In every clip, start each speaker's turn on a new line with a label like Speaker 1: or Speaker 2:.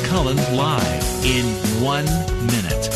Speaker 1: Cullen live in 1 minute.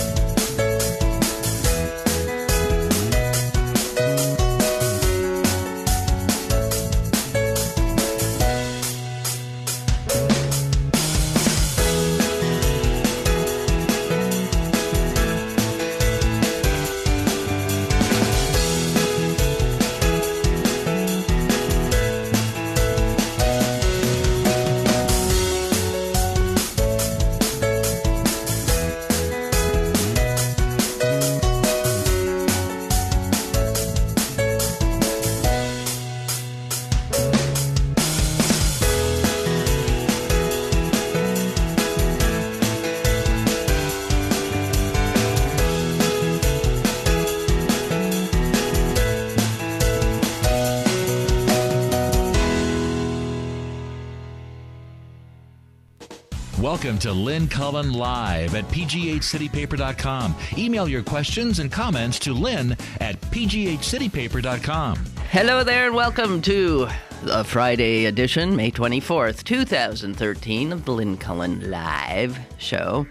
Speaker 1: Welcome to Lynn Cullen Live at pghcitypaper.com. Email your questions and comments to Lynn at pghcitypaper.com.
Speaker 2: Hello there and welcome to the Friday edition, May 24th, 2013 of the Lynn Cullen Live show.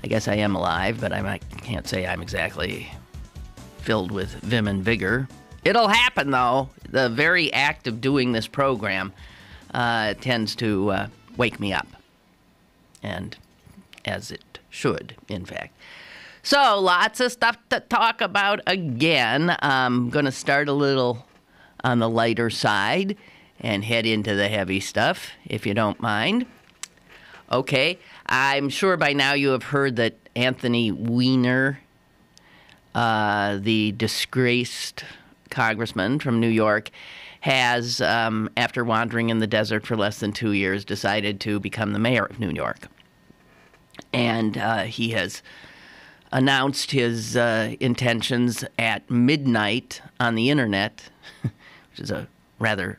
Speaker 2: I guess I am alive, but I can't say I'm exactly filled with vim and vigor. It'll happen, though. The very act of doing this program tends to wake me up. And as it should, in fact. So, lots of stuff to talk about again. I'm going to start a little on the lighter side and head into the heavy stuff, if you don't mind. Okay, I'm sure by now you have heard that Anthony Weiner, the disgraced congressman from New York, has, after wandering in the desert for less than 2 years, decided to become the mayor of New York. And he has announced his intentions at midnight on the internet, which is a rather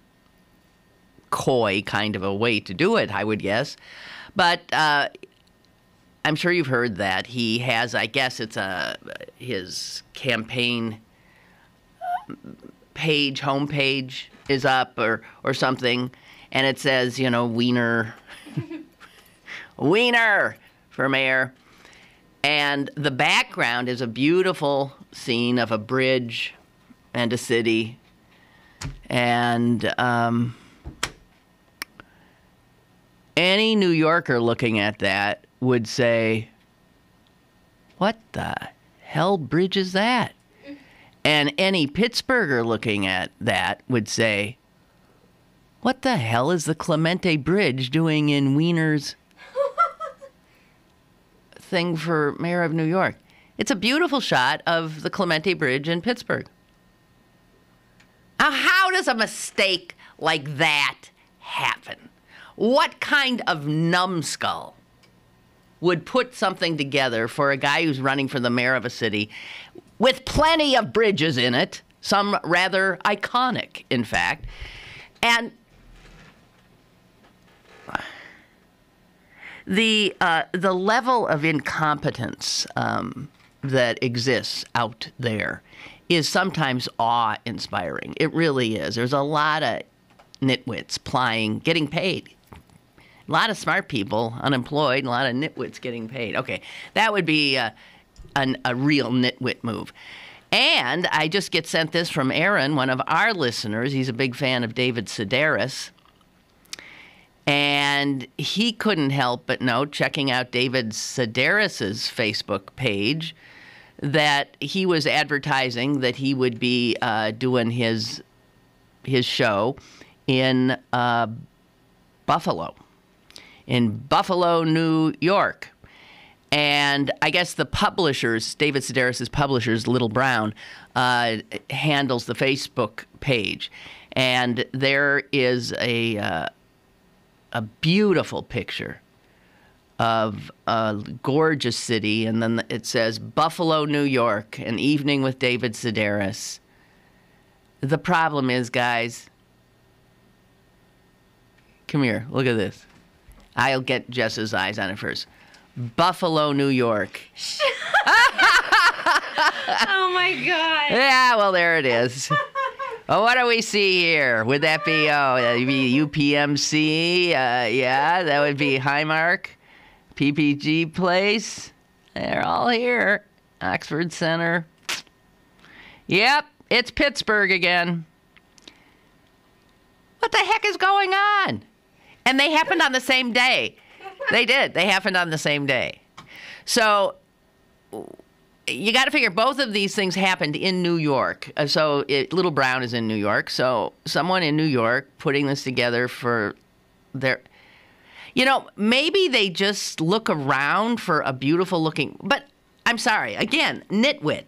Speaker 2: coy kind of a way to do it, I would guess. But I'm sure you've heard that he has, I guess it's his campaign page, homepage is up or something, and it says, you know, Weiner, Weiner for mayor. And the background is a beautiful scene of a bridge and a city. And any New Yorker looking at that would say, what the hell bridge is that? And any Pittsburgher looking at that would say, what the hell is the Clemente Bridge doing in Weiner's thing for mayor of New York? It's a beautiful shot of the Clemente Bridge in Pittsburgh. Now, how does a mistake like that happen? What kind of numbskull would put something together for a guy who's running for the mayor of a city with plenty of bridges in it, some rather iconic, in fact, and the level of incompetence that exists out there is sometimes awe-inspiring. It really is. There's a lot of nitwits getting paid. A lot of smart people unemployed, a lot of nitwits getting paid. Okay, that would be a real nitwit move. And I just get sent this from Aaron, one of our listeners. He's a big fan of David Sedaris. And he couldn't help but note, checking out David Sedaris's Facebook page, that he was advertising that he would be doing his show in Buffalo, New York. And I guess the publishers, David Sedaris' publishers, Little Brown, handles the Facebook page. And there is a beautiful picture of a gorgeous city, and then it says Buffalo, New York, an evening with David Sedaris. The problem is, guys, come here, look at this. I'll get Jess's eyes on it first. Buffalo, New York.
Speaker 3: Oh, my God.
Speaker 2: Yeah, well, there it is. Oh, what do we see here? Would that be, that'd be UPMC? Yeah, that would be Highmark. PPG Place. They're all here. Oxford Center. Yep, it's Pittsburgh again. What the heck is going on? And they happened on the same day. They did. They happened on the same day. So you got to figure both of these things happened in New York. Little Brown is in New York. So someone in New York putting this together for their... maybe they just look around for a beautiful looking... But I'm sorry, again, nitwit.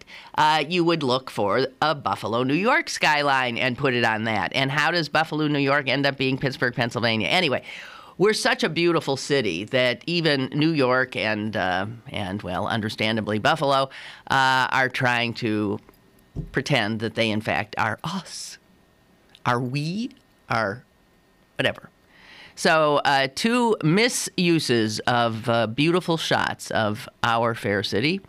Speaker 2: You would look for a Buffalo, New York skyline and put it on that. And how does Buffalo, New York end up being Pittsburgh, Pennsylvania? Anyway, we're such a beautiful city that even New York and understandably Buffalo, are trying to pretend that they, in fact, are us. Are we? Are whatever. So 2 misuses of beautiful shots of our fair city,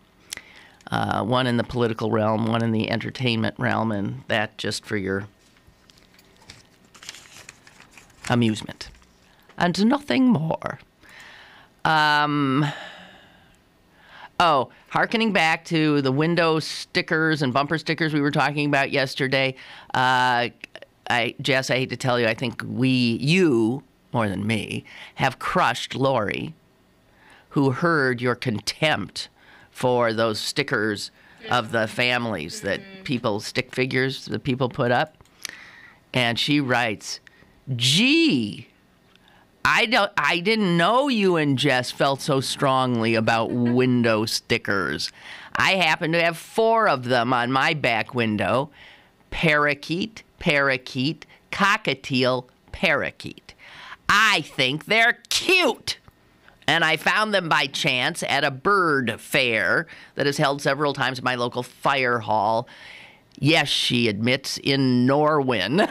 Speaker 2: one in the political realm, one in the entertainment realm, and that just for your amusement. And nothing more. Hearkening back to the window stickers and bumper stickers we were talking about yesterday, Jess, I hate to tell you, I think you, more than me, have crushed Lori, who heard your contempt for those stickers of the families that stick figures that people put up. And she writes, gee, I didn't know you and Jess felt so strongly about window stickers. I happen to have 4 of them on my back window. Parakeet, cockatiel, parakeet. I think they're cute. And I found them by chance at a bird fair that is held several times at my local fire hall. Yes, she admits, in Norwin.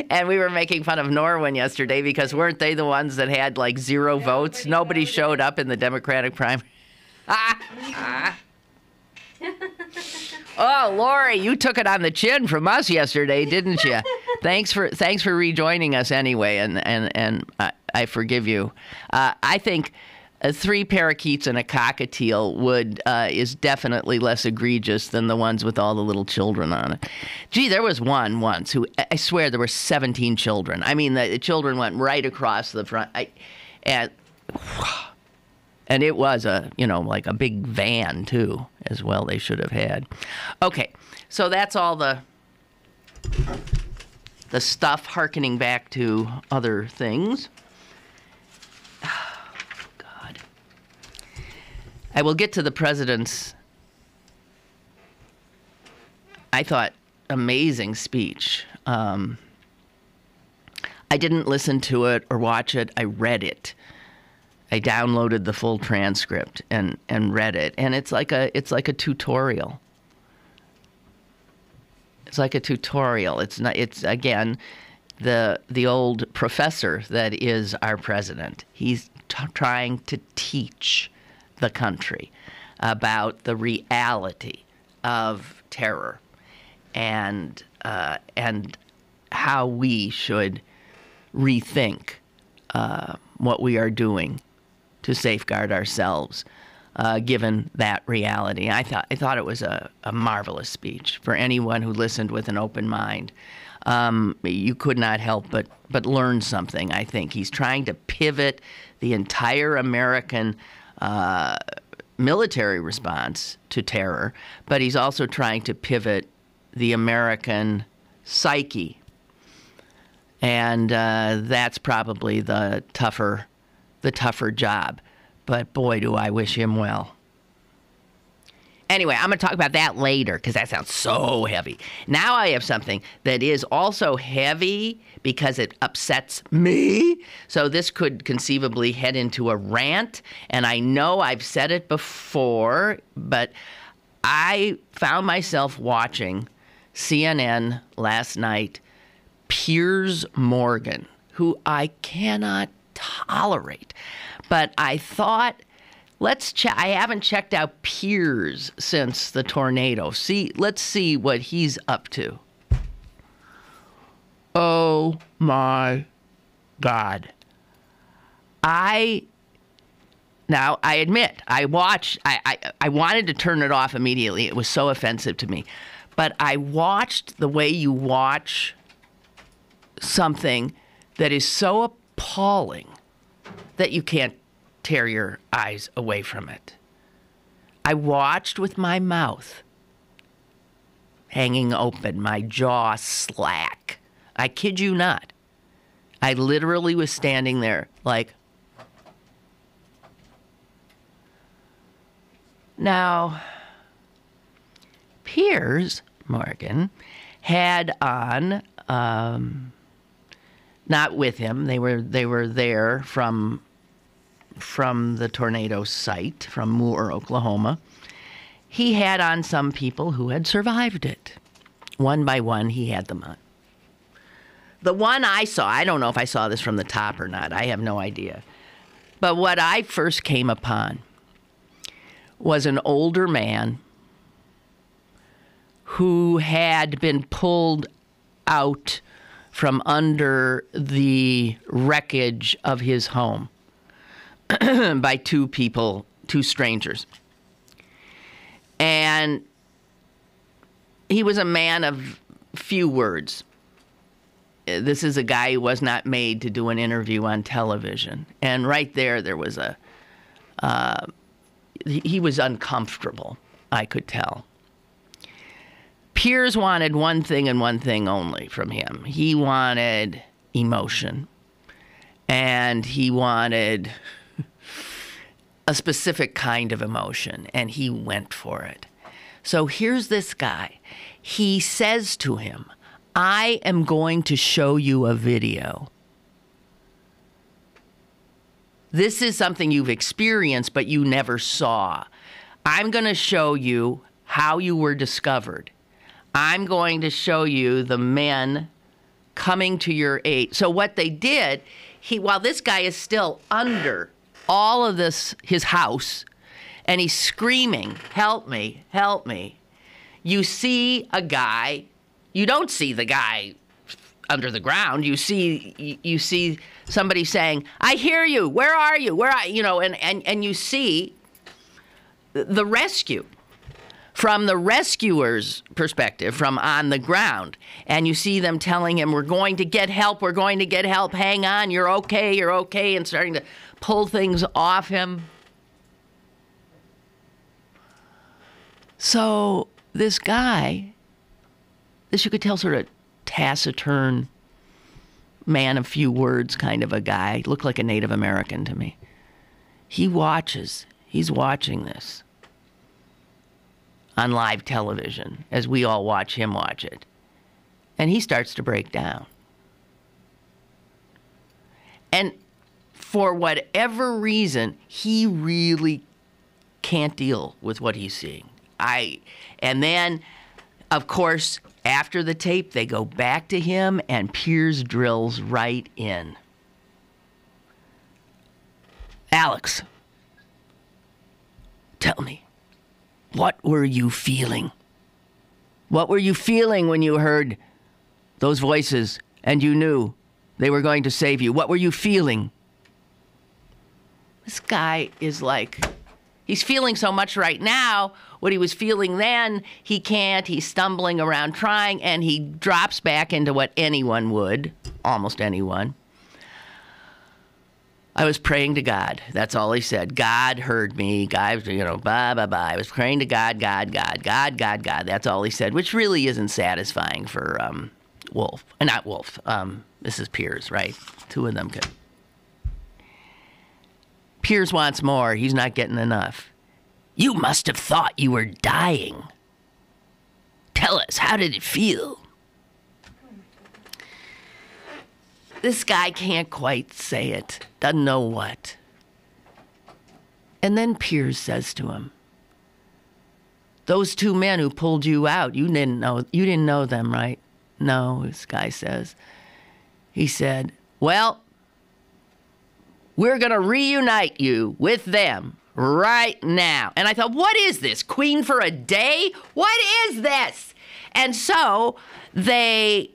Speaker 2: And we were making fun of Norwin yesterday because weren't they the ones that had like 0 votes? Nobody showed up in the Democratic primary. Oh, Lori, you took it on the chin from us yesterday, didn't you? Thanks for rejoining us anyway, and I forgive you. I think 3 parakeets and a cockatiel is definitely less egregious than the ones with all the little children on it. Gee, there was one once who, I swear, there were 17 children. I mean, the children went right across the front, and it was like a big van too, as well. They should have had. Okay, so that's all the stuff hearkening back to other things. God. I will get to the president's, I thought, amazing speech. I didn't listen to it or watch it. I read it. I downloaded the full transcript and read it, and it's like a tutorial. It's like a tutorial. It's not. It's again the old professor that is our president. He's trying to teach the country about the reality of terror and how we should rethink what we are doing to safeguard ourselves, given that reality. I thought it was a marvelous speech for anyone who listened with an open mind. You could not help but learn something. I think he's trying to pivot the entire American military response to terror, but he's also trying to pivot the American psyche, and that's probably the tougher job. But boy, do I wish him well. Anyway, I'm going to talk about that later because that sounds so heavy. Now I have something that is also heavy because it upsets me. So this could conceivably head into a rant. And I know I've said it before, but I found myself watching CNN last night. Piers Morgan, who I cannot tolerate. But I thought, I haven't checked out Piers since the tornado. Let's see what he's up to. Oh my God. I Now, I admit, I wanted to turn it off immediately. It was so offensive to me. But I watched the way you watch something that is so appalling that you can't tear your eyes away from it. I watched with my mouth hanging open, my jaw slack. I kid you not. I literally was standing there like... Now, Piers Morgan had on, not with him, they were there from the tornado site, from Moore, Oklahoma. He had on some people who had survived it. One by one, he had them on. The one I saw, I don't know if I saw this from the top or not, I have no idea. But what I first came upon was an older man who had been pulled out from under the wreckage of his home by two strangers. And he was a man of few words. This is a guy who was not made to do an interview on television. And right there was he was uncomfortable, I could tell. Piers wanted one thing and one thing only from him. He wanted emotion. And he wanted a specific kind of emotion. And he went for it. So here's this guy. He says to him, I am going to show you a video. This is something you've experienced, but you never saw. I'm going to show you how you were discovered. I'm going to show you the men coming to your aid. So what they did, while this guy is still under all of this, his house, and he's screaming, help me, help me. You see a guy, you don't see the guy under the ground. You see somebody saying, I hear you. Where are you? Where are you? And you see the rescue from the rescuer's perspective, from on the ground. And you see them telling him, we're going to get help. We're going to get help. Hang on. You're okay. You're okay. And starting to pull things off him. So this guy, this you could tell sort of taciturn, man of few words kind of a guy, looked like a Native American to me. He's watching this on live television as we all watch him watch it. And he starts to break down. And for whatever reason, he really can't deal with what he's seeing. And then, of course, after the tape, they go back to him, and Piers drills right in. Alex, tell me, what were you feeling? What were you feeling when you heard those voices and you knew they were going to save you? What were you feeling? This guy is like, he's feeling so much right now. What he was feeling then, he can't. He's stumbling around trying, and he drops back into what anyone would, almost anyone. I was praying to God. That's all he said. God heard me. God, blah, blah, blah. I was praying to God, God, God, God, God, God. That's all he said, which really isn't satisfying for Wolf. Not Wolf. This is Piers, right? Two of them could. Piers wants more. He's not getting enough. You must have thought you were dying. Tell us, how did it feel? This guy can't quite say it. Doesn't know what. And then Piers says to him, those two men who pulled you out, you didn't know them, right? No, this guy says. He said, well, we're going to reunite you with them right now. And I thought, what is this? Queen for a day? What is this? And so they,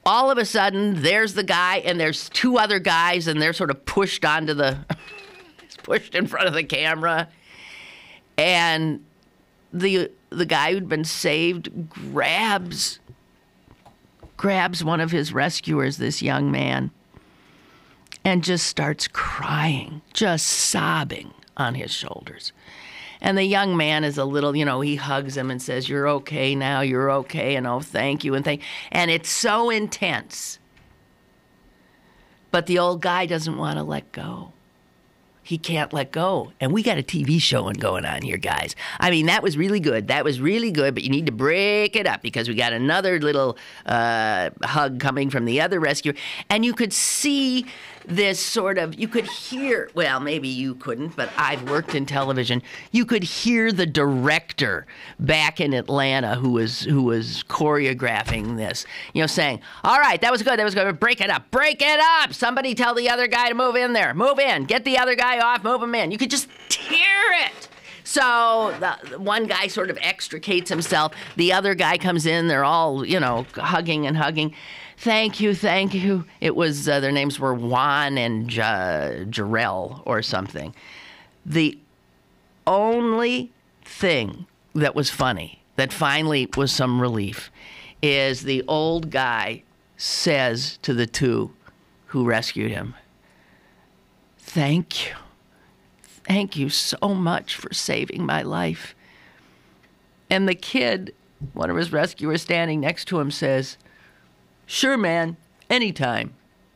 Speaker 2: all of a sudden, there's the guy and there's two other guys and they're sort of pushed onto the pushed in front of the camera. And the guy who'd been saved grabs one of his rescuers, this young man, and just starts crying, just sobbing on his shoulders. And the young man is a little, he hugs him and says, "You're okay now, you're okay, and oh, thank you, and it's so intense. But the old guy doesn't want to let go. He can't let go. And we got a TV show going on here, guys. I mean, that was really good. That was really good, but you need to break it up because we got another little hug coming from the other rescuer. And you could see this sort of, you could hear, well, maybe you couldn't, but I've worked in television. You could hear the director back in Atlanta who was choreographing this, saying, "All right, that was good, break it up. Somebody tell the other guy to move in there. Move in. Get the other guy off, move him in." You could just hear it. So the one guy sort of extricates himself. The other guy comes in. They're all, hugging and hugging. Thank you. It was, their names were Juan and Jarrell or something. The only thing that was funny, that finally was some relief, is the old guy says to the two who rescued him, "Thank you. Thank you so much for saving my life." And the kid, one of his rescuers standing next to him, says, "Sure, man, anytime."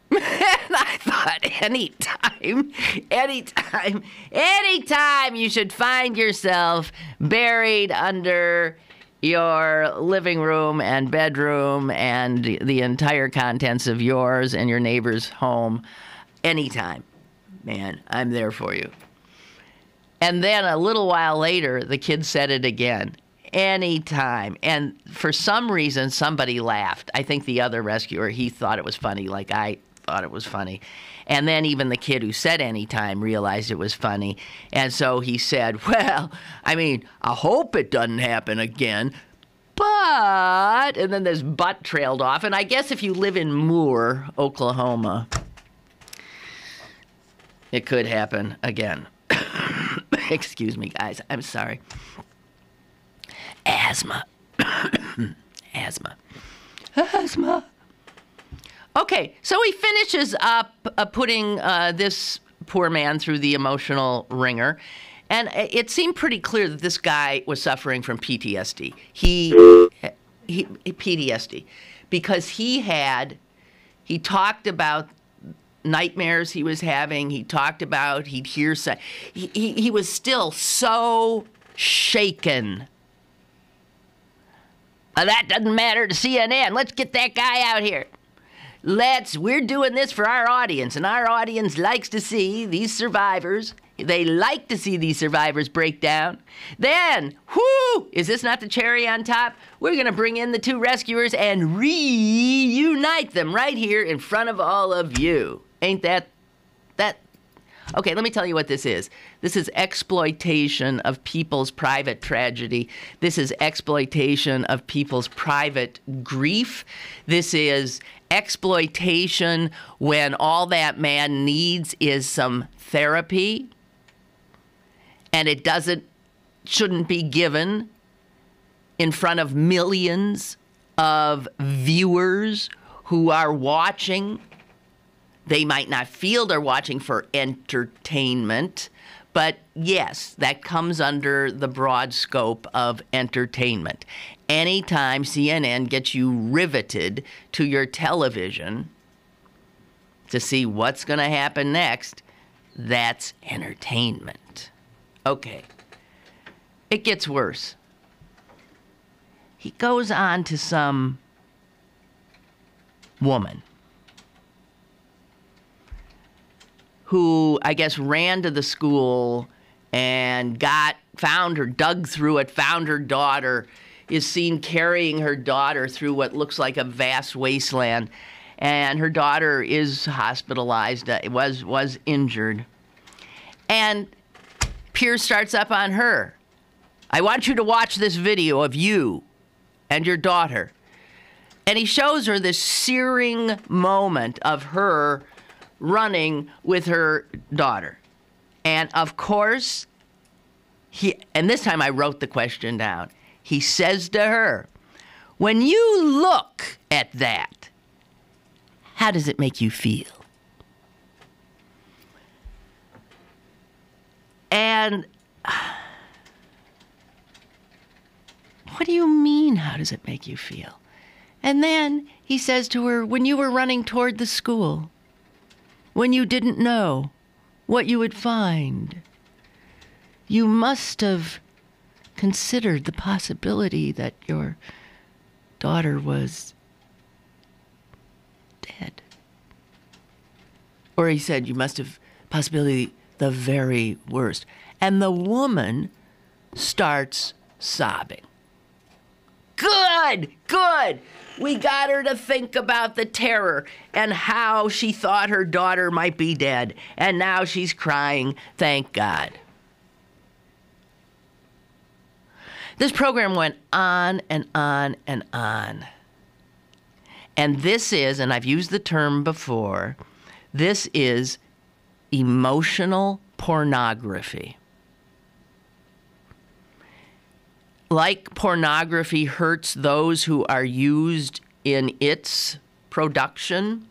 Speaker 2: And I thought, anytime you should find yourself buried under your living room and bedroom and the entire contents of yours and your neighbor's home, anytime, man, I'm there for you. And then a little while later, the kid said it again. Anytime. And for some reason, somebody laughed. I think the other rescuer, he thought it was funny, like I thought it was funny. And then even the kid who said anytime realized it was funny. And so he said, "Well, I hope it doesn't happen again. But," and then this "but" trailed off. And I guess if you live in Moore, Oklahoma, it could happen again. Excuse me, guys. I'm sorry. Asthma. Asthma. Okay, so he finishes up putting this poor man through the emotional ringer, and it seemed pretty clear that this guy was suffering from PTSD. He PTSD, because he talked about nightmares he was having. He talked about he'd hear. He was still so shaken. That doesn't matter to CNN. Let's get that guy out here. We're doing this for our audience, and our audience likes to see these survivors. They like to see these survivors break down. Then, is this not the cherry on top? We're going to bring in the two rescuers and reunite them right here in front of all of you. Ain't that? Okay, let me tell you what this is. This is exploitation of people's private tragedy. This is exploitation of people's private grief. This is exploitation when all that man needs is some therapy, and it shouldn't be given in front of millions of viewers who are watching. They might not feel they're watching for entertainment, but yes, that comes under the broad scope of entertainment. Anytime CNN gets you riveted to your television to see what's going to happen next, that's entertainment. Okay. It gets worse. He goes on to some woman who, I guess, ran to the school and dug through it, found her daughter, is seen carrying her daughter through what looks like a vast wasteland. And her daughter is hospitalized, was injured. And Piers starts up on her. "I want you to watch this video of you and your daughter." And he shows her this searing moment of her running with her daughter. And of course, and this time I wrote the question down. He says to her, when you look at that, how does it make you feel? And what do you mean, how does it make you feel? And then he says to her, when you were running toward the school, when you didn't know what you would find, you must have considered the possibility that your daughter was dead. Or he said, you must have possibility the very worst. And the woman starts sobbing. Good. We got her to think about the terror and how she thought her daughter might be dead. And now she's crying, thank God. This program went on and on and on. And this is, and I've used the term before, this is emotional pornography. Like pornography hurts those who are used in its production,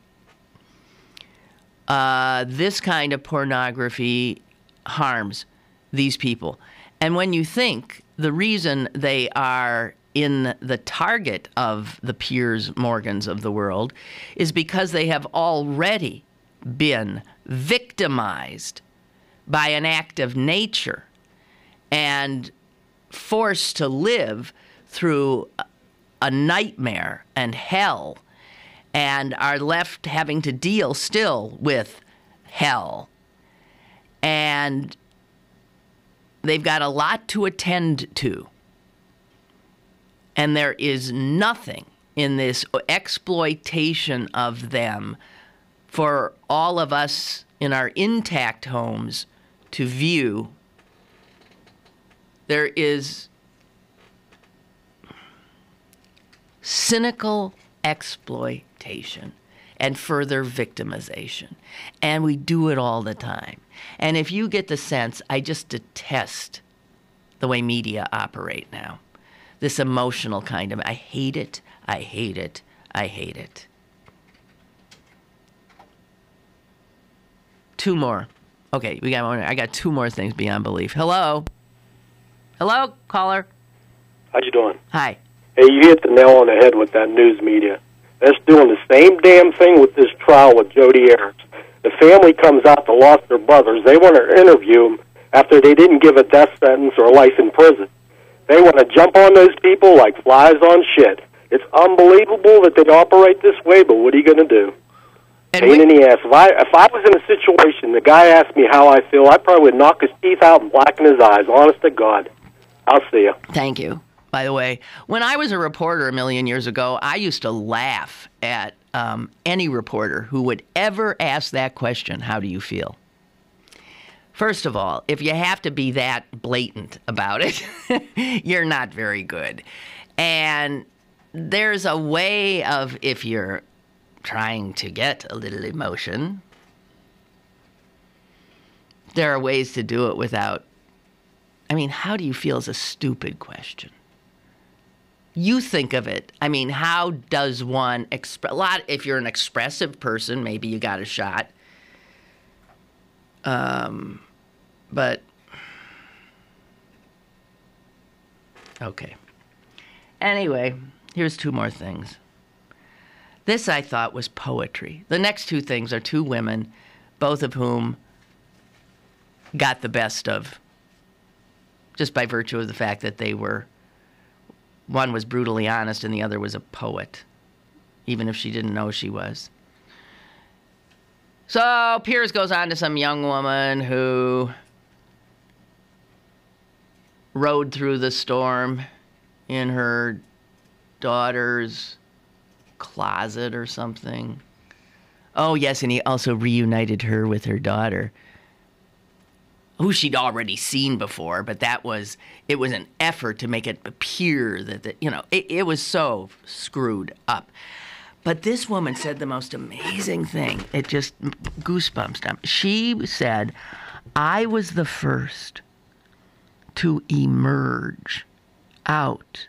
Speaker 2: this kind of pornography harms these people. And when you think the reason they are in the target of the Piers Morgans of the world is because they have already been victimized by an act of nature and forced to live through a nightmare and hell, and are left having to deal still with hell. And they've got a lot to attend to. And there is nothing in this exploitation of them for all of us in our intact homes to view. There is cynical exploitation and further victimization. And we do it all the time. And if you get the sense, I just detest the way media operate now. This emotional kind of, I hate it. Two more. Okay, I got two more things beyond belief. Hello, caller.
Speaker 4: How you doing?
Speaker 2: Hi.
Speaker 4: Hey, you hit the nail on the head with that news media. They're doing the same damn thing with this trial with Jodi Arias. The family comes out to lost their brothers. They want to interview them after they didn't give a death sentence or life in prison. They want to jump on those people like flies on shit. It's unbelievable that they operate this way, but what are you going to do? Pain in the ass. If I was in a situation, the guy asked me how I feel, I probably would knock his teeth out and blacken his eyes. Honest to God. I'll see you.
Speaker 2: Thank you. By the way, when I was a reporter a million years ago, I used to laugh at any reporter who would ever ask that question, how do you feel? First of all, if you have to be that blatant about it, you're not very good. And there's a way of, if you're trying to get a little emotion, there are ways to do it without, I mean, how do you feel is a stupid question. You think of it. I mean, how does one express? If you're an expressive person, maybe you got a shot. But okay. Anyway, here's two more things. This I thought was poetry. The next two things are two women, both of whom got the best of, just by virtue of the fact that they were. One was brutally honest and the other was a poet, even if she didn't know she was. So Piers goes on to some young woman who rode through the storm in her daughter's closet or something. Oh, yes, and he also reunited her with her daughter, who she'd already seen before, but it was an effort to make it appear that it was so screwed up. But this woman said the most amazing thing. It just goosebumps. She said, I was the first to emerge out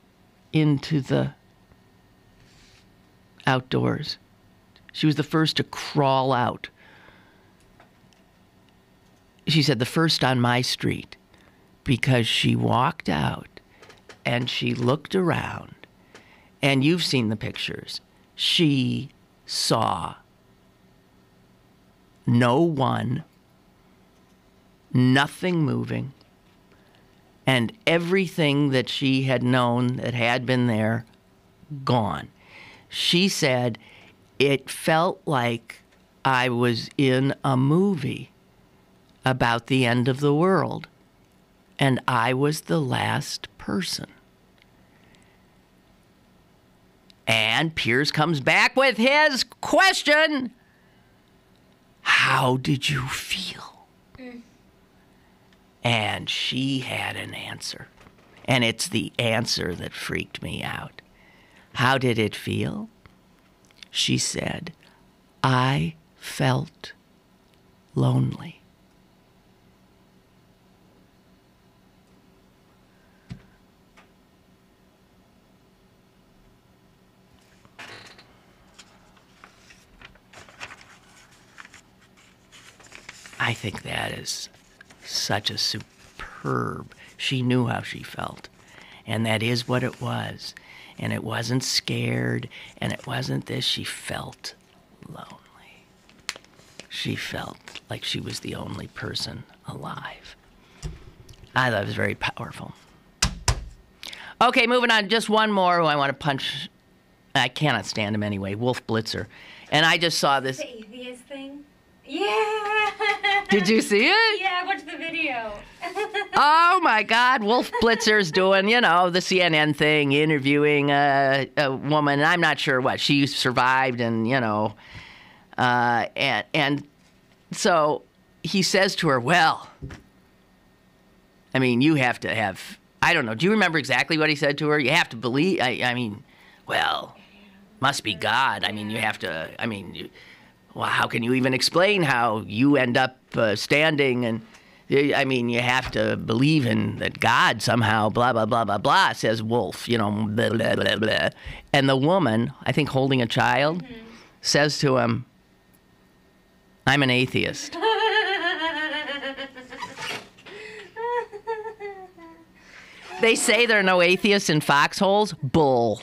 Speaker 2: into the outdoors. She was the first to crawl out. She said the first on my street, because she walked out and she looked around, and you've seen the pictures. She saw no one, nothing moving, and everything that she had known that had been there, gone. She said, it felt like I was in a movie about the end of the world, and I was the last person. And Piers comes back with his question. How did you feel? And she had an answer. And it's the answer that freaked me out. How did it feel? She said, I felt lonely. I think that is such a superb. She knew how she felt. And that is what it was. And it wasn't scared. And it wasn't this. She felt lonely. She felt like she was the only person alive. I thought it was very powerful. Okay, moving on. Just one more who I want to punch. I cannot stand him anyway. Wolf Blitzer. And I just saw this.
Speaker 3: The atheist thing? Yeah.
Speaker 2: Did you see it?
Speaker 3: Yeah, I watched the video.
Speaker 2: Oh my God, Wolf Blitzer's doing, the CNN thing, interviewing a woman. I'm not sure what she survived, and and so he says to her, "Well, I mean, you have to have. I don't know. Do you remember exactly what he said to her? You have to believe. I mean, well, must be God. I mean, you have to. I mean." Well, how can you even explain how you end up standing? And I mean, you have to believe in that God somehow, blah, blah, blah, blah, blah, says Wolf, blah, blah, blah, blah. And the woman, I think holding a child, says to him, I'm an atheist. They say there are no atheists in foxholes. Bull.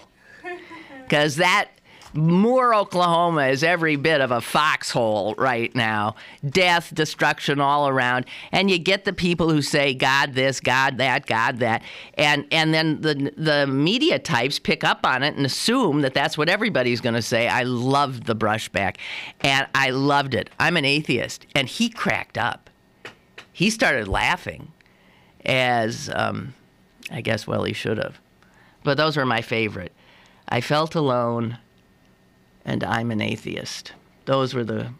Speaker 2: Because that Moore, Oklahoma is every bit of a foxhole right now. Death, destruction all around. And you get the people who say, God this, God that, God that. And then the media types pick up on it and assume that that's what everybody's going to say. I loved the brushback. And I loved it. I'm an atheist. And he cracked up. He started laughing as, I guess, well, he should have. But those were my favorite. I felt alone. And I'm an atheist. Those were the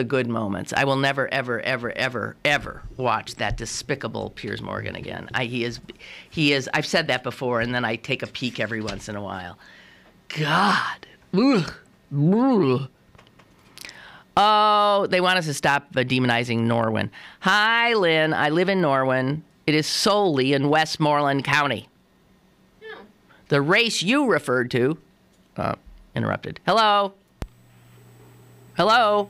Speaker 2: good moments. I will never, ever, ever, ever, ever watch that despicable Piers Morgan again. He is. I've said that before, and then I take a peek every once in a while. God. Ugh. Ugh. Oh, they want us to stop demonizing Norwin. Hi, Lynn. I live in Norwin. It is solely in Westmoreland County. Oh. The race you referred to. Interrupted. Hello? Hello?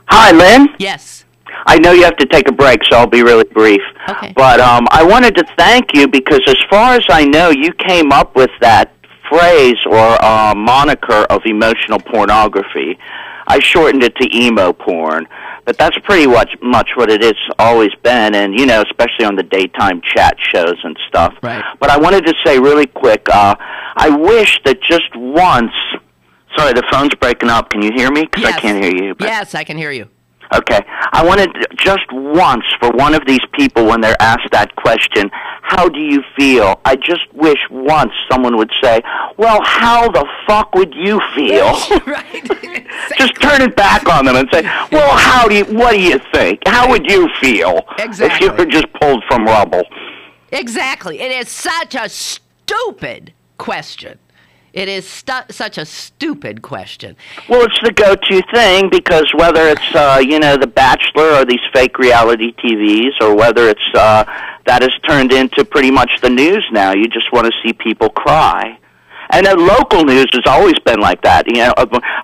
Speaker 5: Hi, Lynn.
Speaker 2: Yes.
Speaker 5: I know you have to take a break, so I'll be really brief.
Speaker 2: Okay.
Speaker 5: But I wanted to thank you because as far as I know, you came up with that phrase or moniker of emotional pornography. I shortened it to emo porn, but that's pretty much what it has always been, and, especially on the daytime chat shows and stuff.
Speaker 2: Right.
Speaker 5: But I wanted to say really quick, I wish that just once... Sorry, the phone's breaking up. Can you hear me? Because
Speaker 2: yes.
Speaker 5: I can't hear you.
Speaker 2: Yes, I can hear you.
Speaker 5: Okay. I wanted just once for one of these people when they're asked that question, how do you feel? I just wish once someone would say, well, how the fuck would you feel?
Speaker 2: Right. Exactly.
Speaker 5: Just turn it back on them and say, well, what do you think? How would you feel
Speaker 2: exactly.
Speaker 5: if you were just pulled from rubble?
Speaker 2: Exactly. It is such a stupid question. It is such a stupid question.
Speaker 5: Well, it's the go-to thing because whether it's, The Bachelor or these fake reality TVs, or whether it's that has turned into pretty much the news now. You just want to see people cry. And local news has always been like that.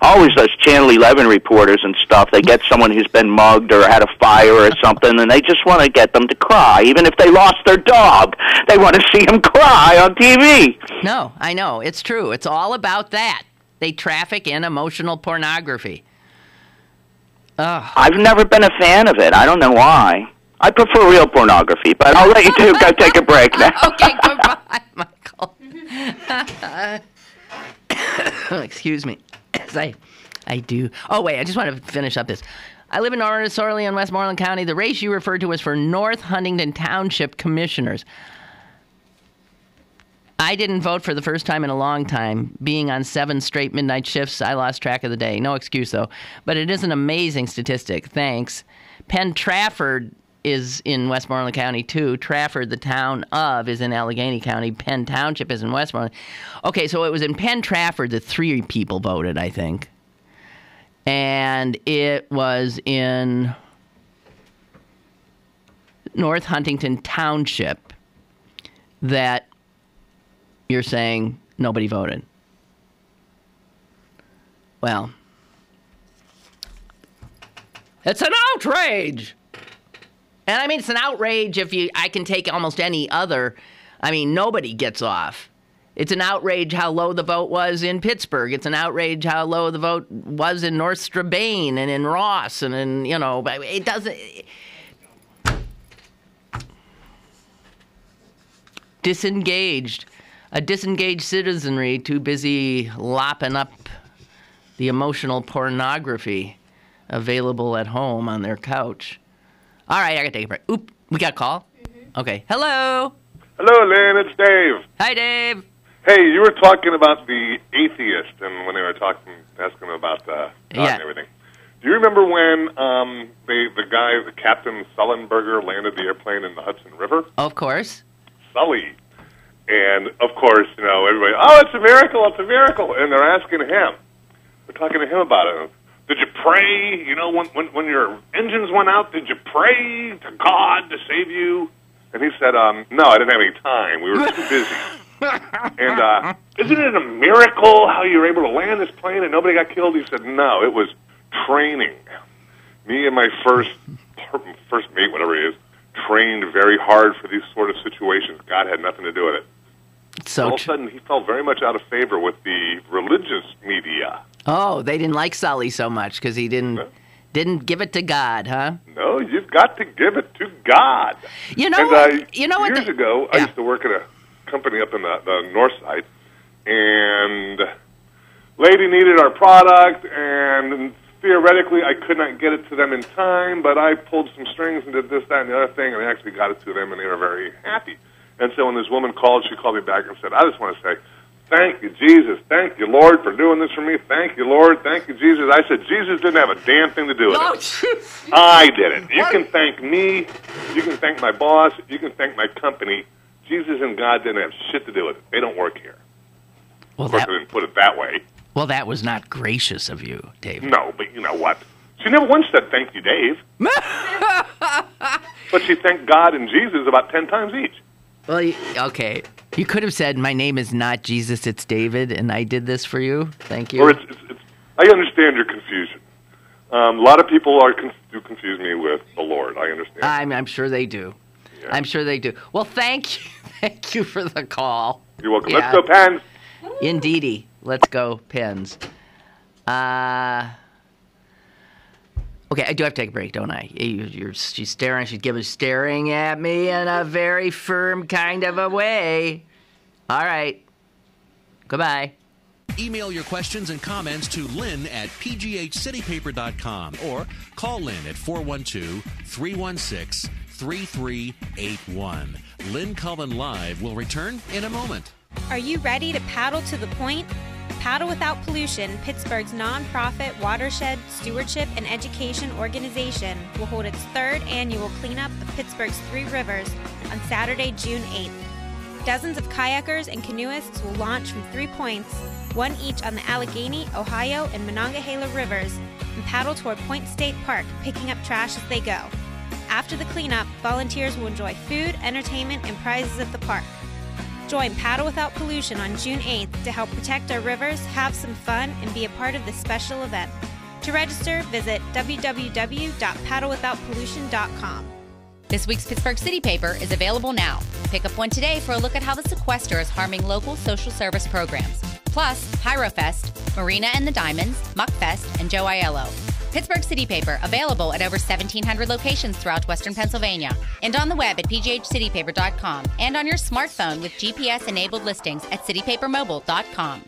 Speaker 5: Always those Channel 11 reporters and stuff, they get someone who's been mugged or had a fire or something, and they just want to get them to cry. Even if they lost their dog, they want to see them cry on TV.
Speaker 2: No, I know. It's true. It's all about that. They traffic in emotional pornography. Ugh.
Speaker 5: I've never been a fan of it. I don't know why. I prefer real pornography, but I'll let you two go take a break now.
Speaker 2: Okay, goodbye, Michael. Excuse me. As I do. Oh, wait, I just want to finish up this. I live in Orleans, Westmoreland County. The race you referred to was for North Huntington Township commissioners. I didn't vote for the first time in a long time. Being on 7 straight midnight shifts, I lost track of the day. No excuse, though. But it is an amazing statistic. Thanks. Penn Trafford is in Westmoreland County, too. Trafford, the town of, is in Allegheny County. Penn Township is in Westmoreland. Okay, so it was in Penn Trafford that 3 people voted, I think. And it was in North Huntington Township that you're saying nobody voted. Well, it's an outrage! And I mean, it's an outrage I can take almost any other. I mean, nobody gets off. It's an outrage how low the vote was in Pittsburgh. It's an outrage how low the vote was in North Strabane and in Ross and in, it doesn't. Disengaged. A disengaged citizenry too busy lopping up the emotional pornography available at home on their couch. All right, I got to take a break. Oop, we got a call? Mm-hmm. Okay. Hello.
Speaker 6: Hello, Lynn. It's Dave.
Speaker 2: Hi, Dave.
Speaker 6: Hey, you were talking about the atheist, and when they were asking about God and everything. Do you remember when the Captain Sullenberger landed the airplane in the Hudson River?
Speaker 2: Of course.
Speaker 6: Sully. And, of course, everybody, oh, it's a miracle, it's a miracle. And they're asking him. They're talking to him about it. Did you pray, when your engines went out, did you pray to God to save you? And he said, no, I didn't have any time. We were too busy. And isn't it a miracle how you were able to land this plane and nobody got killed? He said, no, it was training. Me and my first mate, whatever he is, trained very hard for these sort of situations. God had nothing to do with it.
Speaker 2: So
Speaker 6: all of a sudden, he fell very much out of favor with the religious media.
Speaker 2: Oh, they didn't like Sully so much because he didn't give it to God, huh?
Speaker 6: No, you've got to give it to God.
Speaker 2: You know what?
Speaker 6: Years ago, I used to work at a company up in the north side, and lady needed our product, and theoretically, I could not get it to them in time, but I pulled some strings and did this, that, and the other thing, and I actually got it to them, and they were very happy. And so when this woman called, she called me back and said, I just want to say, thank you, Jesus. Thank you, Lord, for doing this for me. Thank you, Lord. Thank you, Jesus. I said, Jesus didn't have a damn thing to do with it. I did it. You can thank me. You can thank my boss. You can thank my company. Jesus and God didn't have shit to do with it. They don't work here.
Speaker 2: Well,
Speaker 6: of course, I didn't put it that way.
Speaker 2: Well, that was not gracious of you, Dave.
Speaker 6: No, but you know what? She never once said, thank you, Dave. But she thanked God and Jesus about 10 times each.
Speaker 2: Well, okay. You could have said, my name is not Jesus, it's David, and I did this for you. Thank you.
Speaker 6: Or I understand your confusion. A lot of people do confuse me with the Lord. I understand.
Speaker 2: I'm sure they do. Yeah. I'm sure they do. Well, thank you. Thank you for the call.
Speaker 6: You're welcome. Yeah. Let's go, Pens.
Speaker 2: Indeedy. Let's go, Pens. Okay, I do have to take a break, don't I? She's staring. She's staring at me in a very firm kind of a way. All right. Goodbye.
Speaker 1: Email your questions and comments to Lynn at pghcitypaper.com or call Lynn at 412-316-3381. Lynn Cullen Live will return in a moment.
Speaker 7: Are you ready to paddle to the point? Paddle Without Pollution, Pittsburgh's nonprofit watershed stewardship and education organization, will hold its 3rd annual cleanup of Pittsburgh's 3 rivers on Saturday, June 8th. Dozens of kayakers and canoeists will launch from 3 points, one each on the Allegheny, Ohio, and Monongahela rivers, and paddle toward Point State Park, picking up trash as they go. After the cleanup, volunteers will enjoy food, entertainment, and prizes at the park. Join Paddle Without Pollution on June 8th to help protect our rivers, have some fun, and be a part of this special event. To register, visit www.paddlewithoutpollution.com.
Speaker 8: This week's Pittsburgh City Paper is available now. Pick up one today for a look at how the sequester is harming local social service programs. Plus, PyroFest, Marina and the Diamonds, Muckfest, and Joe Aiello. Pittsburgh City Paper, available at over 1,700 locations throughout Western Pennsylvania. And on the web at pghcitypaper.com. And on your smartphone with GPS-enabled listings at citypapermobile.com.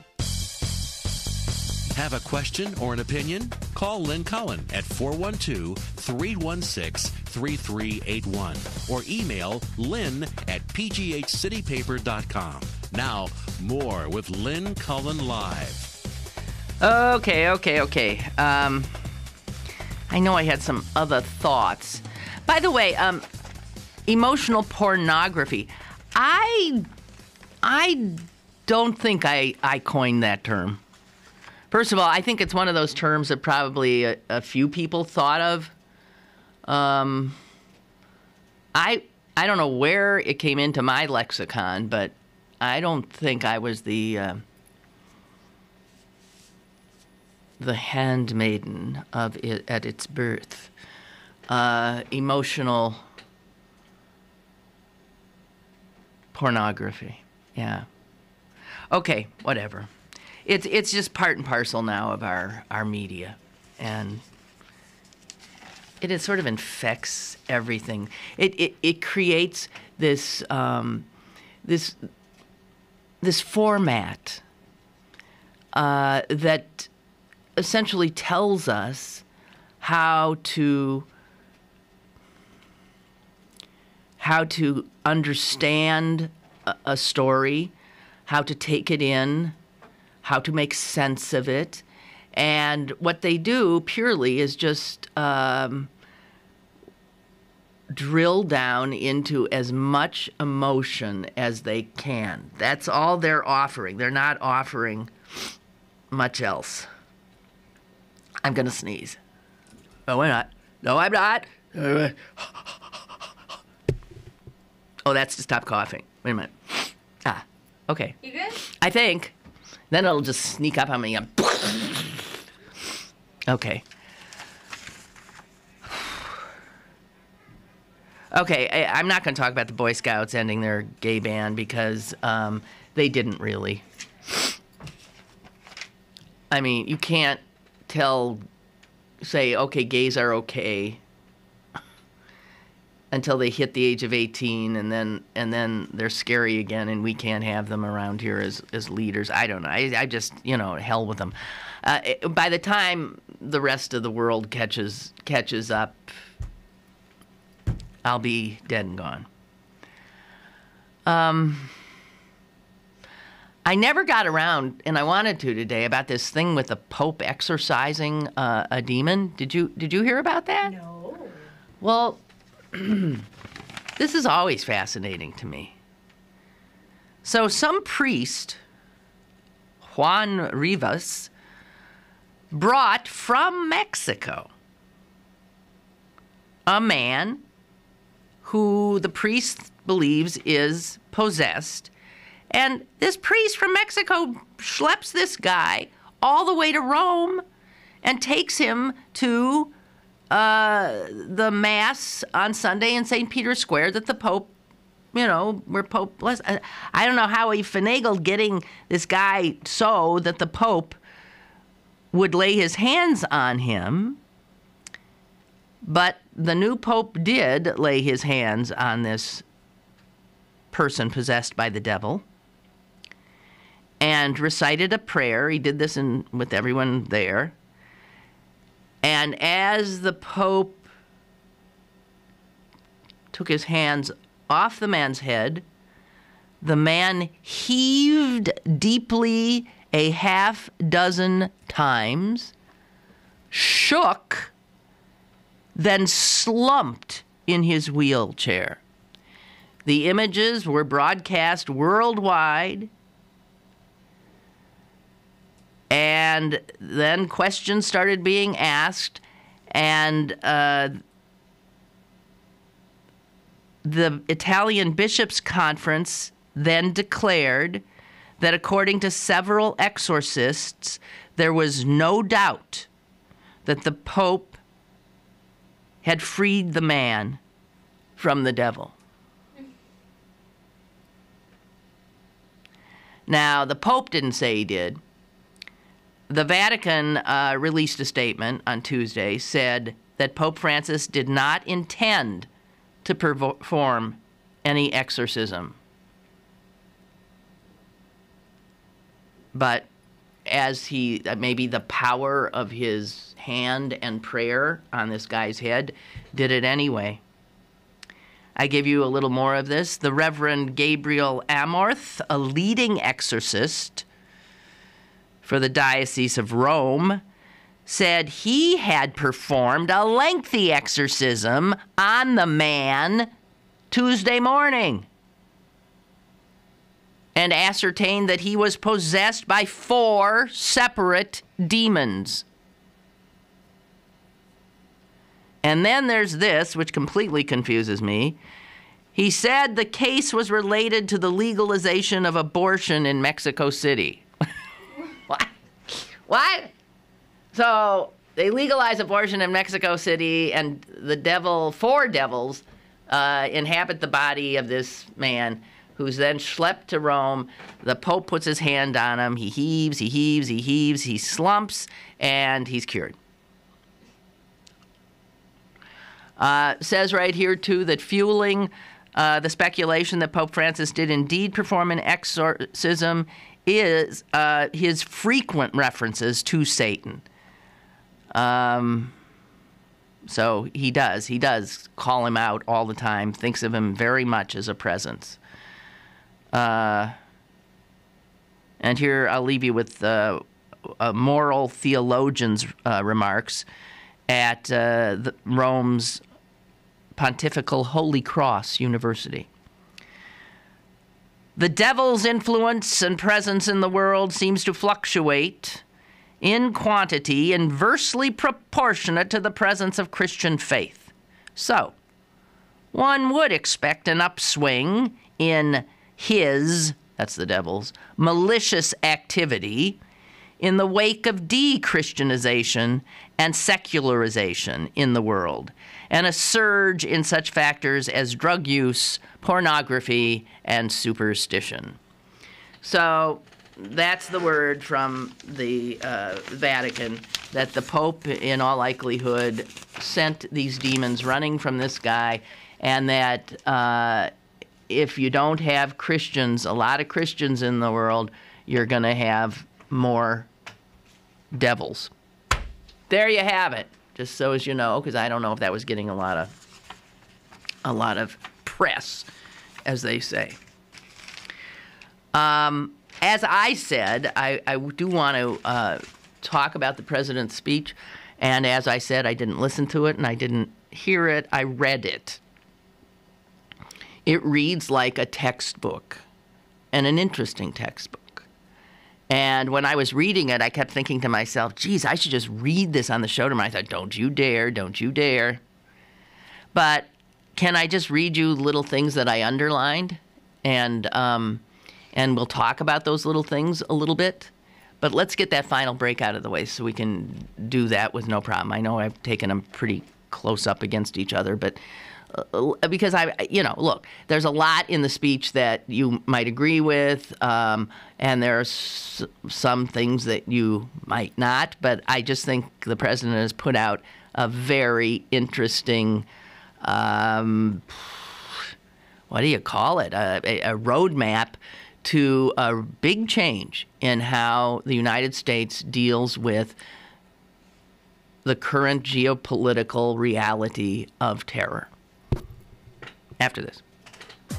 Speaker 1: Have a question or an opinion? Call Lynn Cullen at 412-316-3381 or email lynn at pghcitypaper.com. Now, more with Lynn Cullen Live.
Speaker 2: Okay. I know I had some other thoughts. By the way, emotional pornography. I don't think I coined that term. First of all, I think it's one of those terms that probably a few people thought of. I don't know where it came into my lexicon, but I don't think I was the handmaiden of it at its birth. Emotional pornography. Yeah. Okay, whatever. It's just part and parcel now of our media, and it sort of infects everything. It creates this this format that essentially tells us how to understand a story, how to take it in, how to make sense of it. And what they do purely is just drill down into as much emotion as they can. That's all they're offering. They're not offering much else. I'm going to sneeze. Oh, I'm not. No, I'm not. Oh, that's to stop coughing. Wait a minute. Ah, okay.
Speaker 3: You good?
Speaker 2: I think. Then it'll just sneak up on me. Okay. Okay, I'm not going to talk about the Boy Scouts ending their gay ban because they didn't really. I mean, you can't say, okay, gays are okay until they hit the age of 18, and then they're scary again, and we can't have them around here as leaders. I don't know. I just, hell with them. By the time the rest of the world catches up, I'll be dead and gone. I never got around, and I wanted to today, about this thing with the Pope exorcising a demon. Did you hear about that?
Speaker 3: No.
Speaker 2: Well, this is always fascinating to me. So some priest, Juan Rivas, brought from Mexico a man who the priest believes is possessed. And this priest from Mexico schleps this guy all the way to Rome and takes him to the Mass on Sunday in St. Peter's Square that the Pope, where Pope blessed. I don't know how he finagled getting this guy so that the Pope would lay his hands on him. But the new Pope did lay his hands on this person possessed by the devil and recited a prayer. He did this with everyone there. And as the Pope took his hands off the man's head, the man heaved deeply a half dozen times, shook, then slumped in his wheelchair. The images were broadcast worldwide. And then questions started being asked, and the Italian Bishops' Conference then declared that according to several exorcists, there was no doubt that the Pope had freed the man from the devil. Now, the Pope didn't say he did. The Vatican released a statement on Tuesday, said that Pope Francis did not intend to perform any exorcism. But as he, maybe the power of his hand and prayer on this guy's head did it anyway. I give you a little more of this. The Reverend Gabriel Amorth, a leading exorcist for the Diocese of Rome, said he had performed a lengthy exorcism on the man Tuesday morning and ascertained that he was possessed by 4 separate demons. And then there's this, which completely confuses me. He said the case was related to the legalization of abortion in Mexico City. What? So they legalize abortion in Mexico City, and the 4 devils inhabit the body of this man, who's then schlepped to Rome. The Pope puts his hand on him. He heaves, he heaves, he heaves, he slumps, and he's cured. Says right here, too, that fueling the speculation that Pope Francis did indeed perform an exorcism is his frequent references to Satan. So he does call him out all the time, thinks of him very much as a presence. And here I'll leave you with a moral theologian's remarks at Rome's Pontifical Holy Cross University. The devil's influence and presence in the world seems to fluctuate in quantity inversely proportionate to the presence of Christian faith. So, one would expect an upswing in his, that's the devil's, malicious activity in the wake of de-Christianization and secularization in the world, and a surge in such factors as drug use, pornography, and superstition. So that's the word from the Vatican, that the Pope, in all likelihood, sent these demons running from this guy, and that if you don't have Christians, a lot of Christians in the world, you're going to have more devils. There you have it, just so as you know, because I don't know if that was getting a lot of press, as they say. As I said, I do want to talk about the president's speech, and as I said, I didn't listen to it and I didn't hear it. I read it. It reads like a textbook, and an interesting textbook. And when I was reading it, I kept thinking to myself, geez, I should just read this on the show tomorrow. I thought, don't you dare, don't you dare. But can I just read you little things that I underlined? And we'll talk about those little things a little bit. But let's get that final break out of the way so we can do that with no problem. I know I've taken them pretty close up against each other, but because look, there's a lot in the speech that you might agree with, and there's some things that you might not, but I just think the president has put out a very interesting, what do you call it, a roadmap to a big change in how the United States deals with the current geopolitical reality of terror. After this.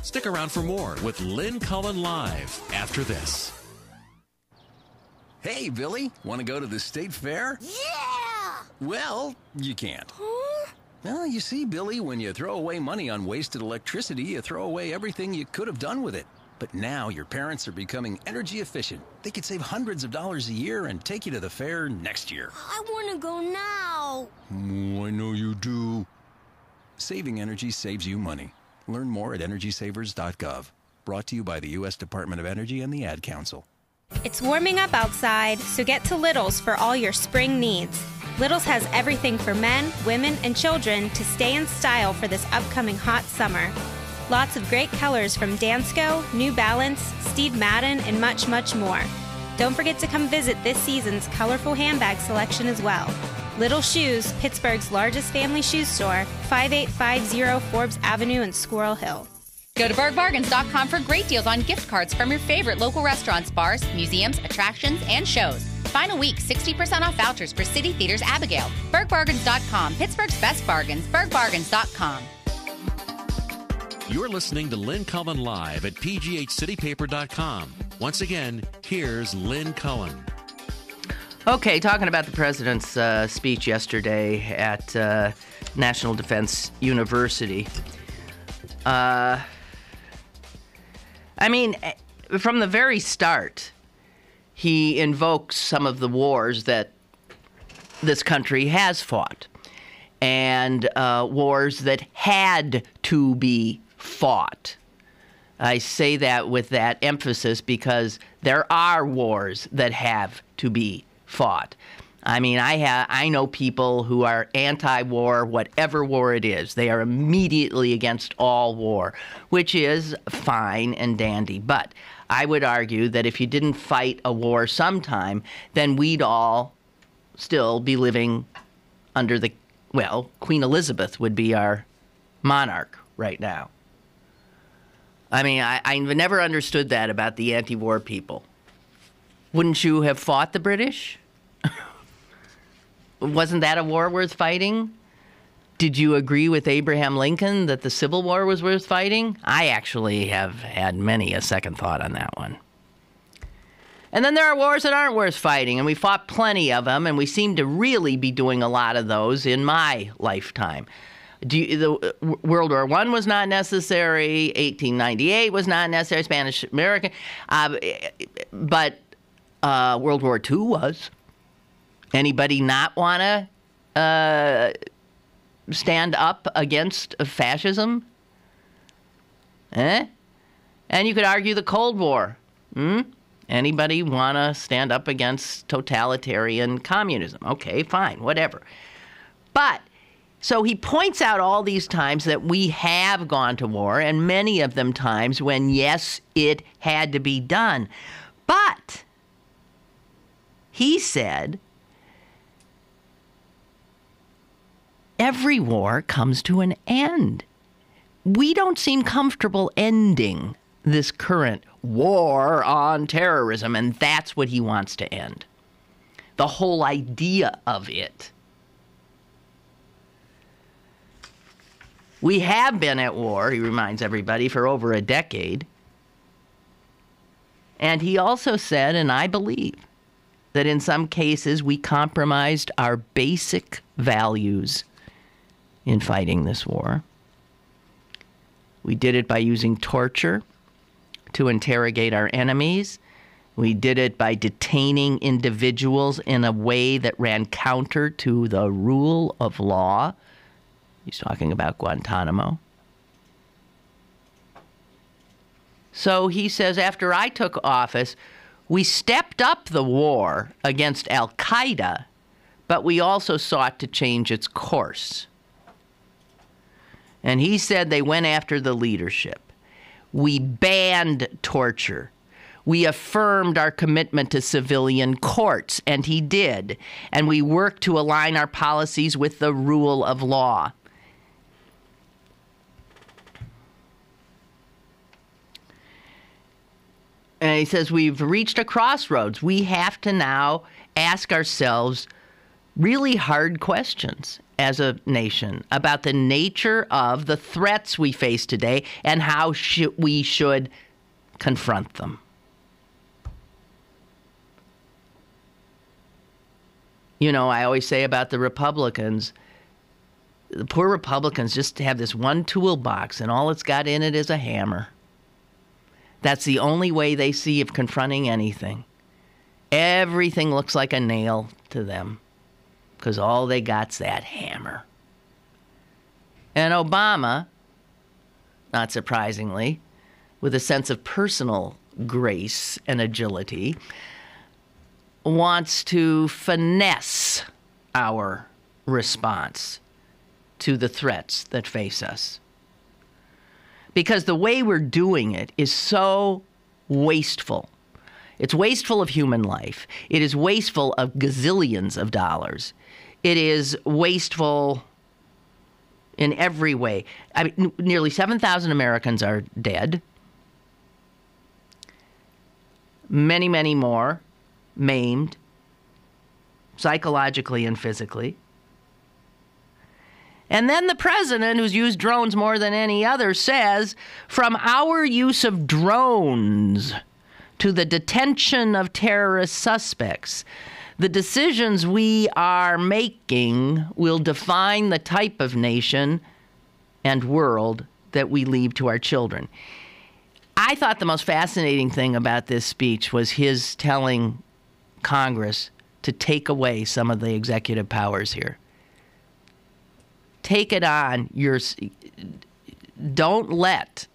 Speaker 1: Stick around for more with Lynn Cullen Live after this.
Speaker 9: Hey, Billy, want to go to the state fair?
Speaker 10: Yeah!
Speaker 9: Well, you can't.
Speaker 10: Huh?
Speaker 9: Well, you see, Billy, when you throw away money on wasted electricity, you throw away everything you could have done with it. But now your parents are becoming energy efficient. They could save hundreds of dollars a year and take you to the fair next year.
Speaker 10: I want to go now.
Speaker 9: Oh, I know you do. Saving energy saves you money. Learn more at EnergySavers.gov. Brought to you by the U.S. Department of Energy and the Ad Council.
Speaker 7: It's warming up outside, so get to Little's for all your spring needs. Little's has everything for men, women, and children to stay in style for this upcoming hot summer. Lots of great colors from Dansko, New Balance, Steve Madden, and much, much more. Don't forget to come visit this season's colorful handbag selection as well. Little Shoes, Pittsburgh's largest family shoe store, 5850 Forbes Avenue in Squirrel Hill.
Speaker 8: Go to bergbargains.com for great deals on gift cards from your favorite local restaurants, bars, museums, attractions, and shows. Final week, 60% off vouchers for City Theater's Abigail. bergbargains.com, Pittsburgh's best bargains, bergbargains.com.
Speaker 1: You're listening to Lynn Cullen Live at pghcitypaper.com. Once again, here's Lynn Cullen.
Speaker 2: Okay, talking about the president's speech yesterday at National Defense University. I mean, from the very start, he invokes some of the wars that this country has fought, and wars that had to be fought. I say that with that emphasis because there are wars that have to be fought. I mean, I know people who are anti-war, whatever war it is. They are immediately against all war, which is fine and dandy. But I would argue that if you didn't fight a war sometime, then we'd all still be living under the, well, Queen Elizabeth would be our monarch right now. I mean, I never understood that about the anti-war people. Wouldn't you have fought the British? Wasn't that a war worth fighting? Did you agree with Abraham Lincoln that the Civil War was worth fighting? I actually have had many a second thought on that one. And then there are wars that aren't worth fighting, and we fought plenty of them, and we seem to really be doing a lot of those in my lifetime. World War I was not necessary. 1898 was not necessary. Spanish-American. But World War II was. Anybody not want to stand up against fascism? And you could argue the Cold War. Anybody want to stand up against totalitarian communism? Okay, fine, whatever. But so he points out all these times that we have gone to war, and many of them times when, yes, it had to be done. But he said, every war comes to an end. We don't seem comfortable ending this current war on terrorism, and that's what he wants to end. The whole idea of it. We have been at war, he reminds everybody, for over a decade. And he also said, and I believe, that in some cases we compromised our basic values in fighting this war. We did it by using torture to interrogate our enemies. We did it by detaining individuals in a way that ran counter to the rule of law. He's talking about Guantanamo. So he says, after I took office, we stepped up the war against Al-Qaeda, but we also sought to change its course. And he said they went after the leadership. We banned torture. We affirmed our commitment to civilian courts, and he did. And we worked to align our policies with the rule of law. And he says we've reached a crossroads. We have to now ask ourselves really hard questions as a nation about the nature of the threats we face today and how we should confront them. You know, I always say about the Republicans, the poor Republicans just have this one toolbox, and all it's got in it is a hammer. That's the only way they see of confronting anything. Everything looks like a nail to them because all they got's that hammer. And Obama, not surprisingly, with a sense of personal grace and agility, wants to finesse our response to the threats that face us. Because the way we're doing it is so wasteful. It's wasteful of human life. It is wasteful of gazillions of dollars. It is wasteful in every way. I mean, nearly 7,000 Americans are dead. Many, many more maimed, psychologically and physically. And then the president, who's used drones more than any other, says, from our use of drones to the detention of terrorist suspects, the decisions we are making will define the type of nation and world that we leave to our children. I thought the most fascinating thing about this speech was his telling Congress to take away some of the executive powers here. Take it on. Don't let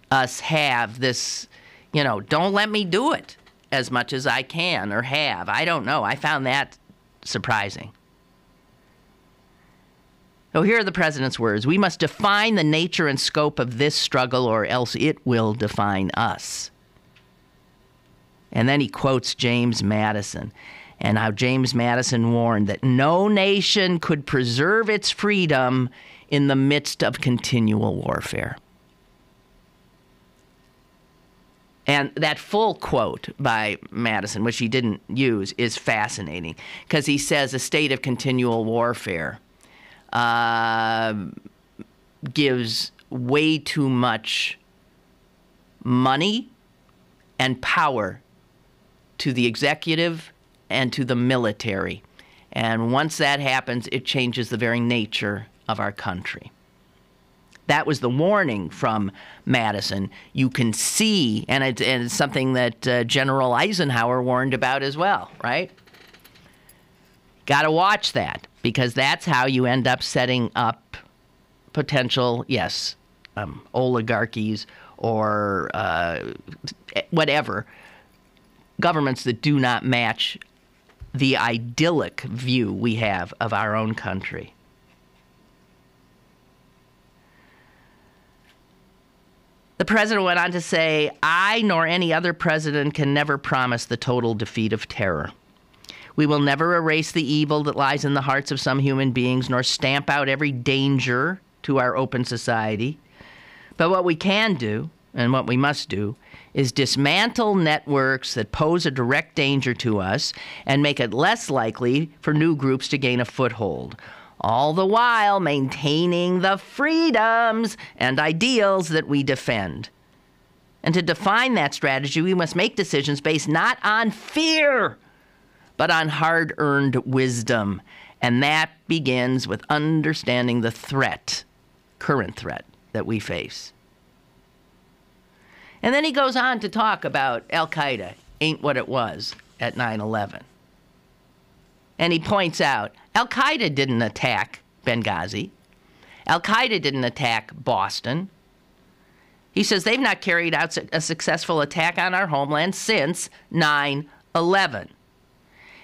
Speaker 2: us have this, don't let me do it as much as I can or have. I don't know. I found that surprising. So here are the president's words. We must define the nature and scope of this struggle, or else it will define us. And then he quotes James Madison, and how James Madison warned that no nation could preserve its freedom in the midst of continual warfare. And that full quote by Madison, which he didn't use, is fascinating because he says a state of continual warfare gives way too much money and power to the executive and to the military. And once that happens, it changes the very nature of our country. That was the warning from Madison. You can see, and it's something that General Eisenhower warned about as well, right? Got to watch that, because that's how you end up setting up potential, oligarchies or whatever, governments that do not match the idyllic view we have of our own country. The president went on to say, I nor any other president can never promise the total defeat of terror. We will never erase the evil that lies in the hearts of some human beings, nor stamp out every danger to our open society. But what we can do, and what we must do, is dismantle networks that pose a direct danger to us and make it less likely for new groups to gain a foothold, all the while maintaining the freedoms and ideals that we defend. And to define that strategy, we must make decisions based not on fear, but on hard-earned wisdom. And that begins with understanding the threat, current threat, that we face. And then he goes on to talk about Al-Qaeda ain't what it was at 9/11. And he points out, Al-Qaeda didn't attack Benghazi. Al-Qaeda didn't attack Boston. He says they've not carried out a successful attack on our homeland since 9/11.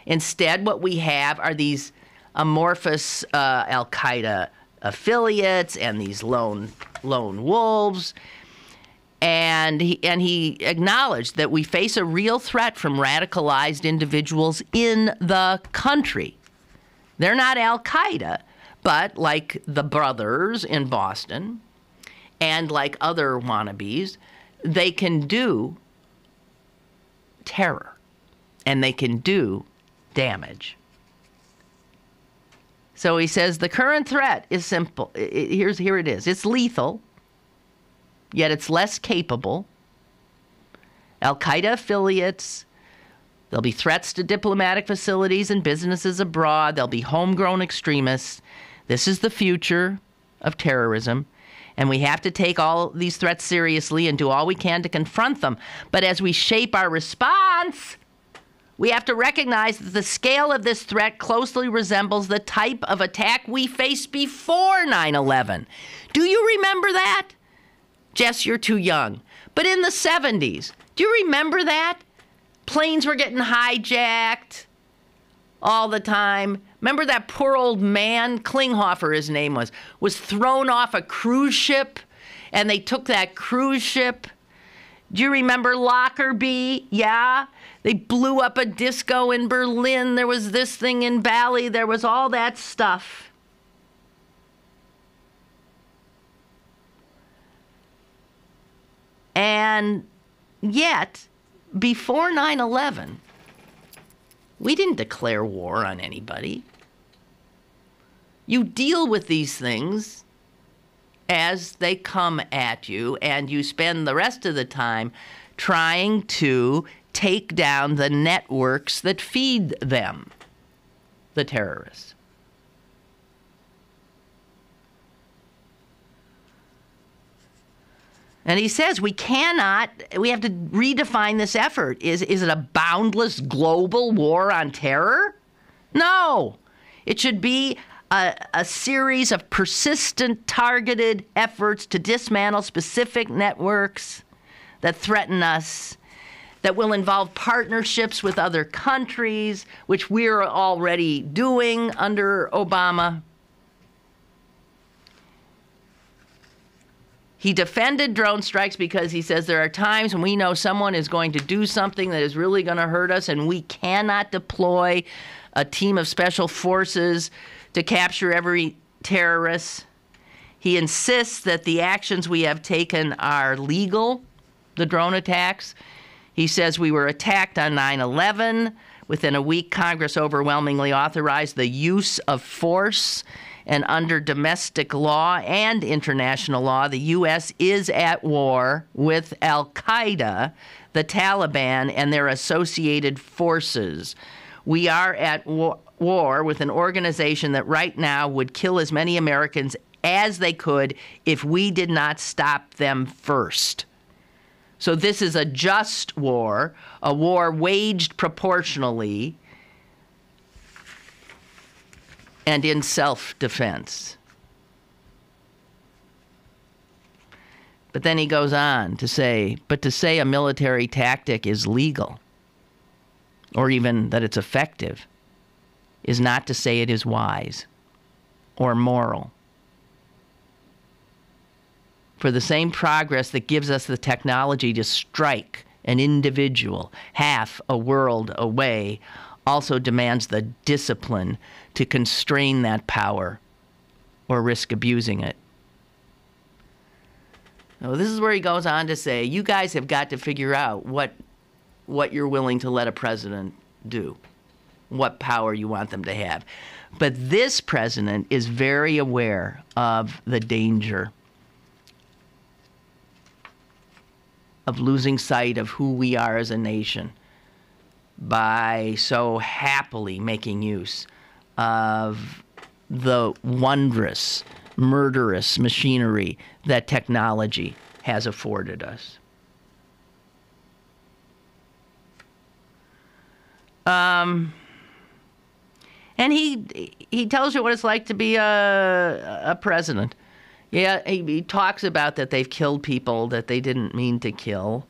Speaker 2: Instead, what we have are these amorphous Al-Qaeda affiliates and these lone wolves. And he acknowledged that we face a real threat from radicalized individuals in the country. They're not Al-Qaeda, but like the brothers in Boston and like other wannabes, they can do terror and they can do damage. So he says the current threat is simple. Here it is. It's lethal, yet it's less capable. Al-Qaeda affiliates, There'll be threats to diplomatic facilities and businesses abroad. There'll be homegrown extremists. This is the future of terrorism. And we have to take all these threats seriously and do all we can to confront them. But as we shape our response, we have to recognize that the scale of this threat closely resembles the type of attack we faced before 9/11. Do you remember that? Jess, you're too young. But in the 70s, do you remember that? Planes were getting hijacked all the time. Remember that poor old man, Klinghoffer his name was thrown off a cruise ship, and they took that cruise ship. Do you remember Lockerbie? Yeah? They blew up a disco in Berlin. There was this thing in Bali. There was all that stuff. And yet, before 9/11, we didn't declare war on anybody. You deal with these things as they come at you, and you spend the rest of the time trying to take down the networks that feed them, the terrorists. And he says we have to redefine this effort. Is it a boundless global war on terror? No. It should be a series of persistent, targeted efforts to dismantle specific networks that threaten us, that will involve partnerships with other countries, which we're already doing under Obama. He defended drone strikes because he says there are times when we know someone is going to do something that is really going to hurt us, and we cannot deploy a team of special forces to capture every terrorist. He insists that the actions we have taken are legal, the drone attacks. He says we were attacked on 9/11. Within a week, Congress overwhelmingly authorized the use of force. And under domestic law and international law, the U.S. is at war with al-Qaeda, the Taliban, and their associated forces. We are at war with an organization that right now would kill as many Americans as they could if we did not stop them first. So this is a just war, a war waged proportionally and in self-defense. But then he goes on to say, but to say a military tactic is legal, or even that it's effective, is not to say it is wise or moral. For the same progress that gives us the technology to strike an individual half a world away also demands the discipline to constrain that power or risk abusing it. So this is where he goes on to say, you guys have got to figure out what you're willing to let a president do, what power you want them to have. But this president is very aware of the danger of losing sight of who we are as a nation by so happily making use of the wondrous, murderous machinery that technology has afforded us. And he tells you what it's like to be a president. Yeah, he talks about that they've killed people that they didn't mean to kill.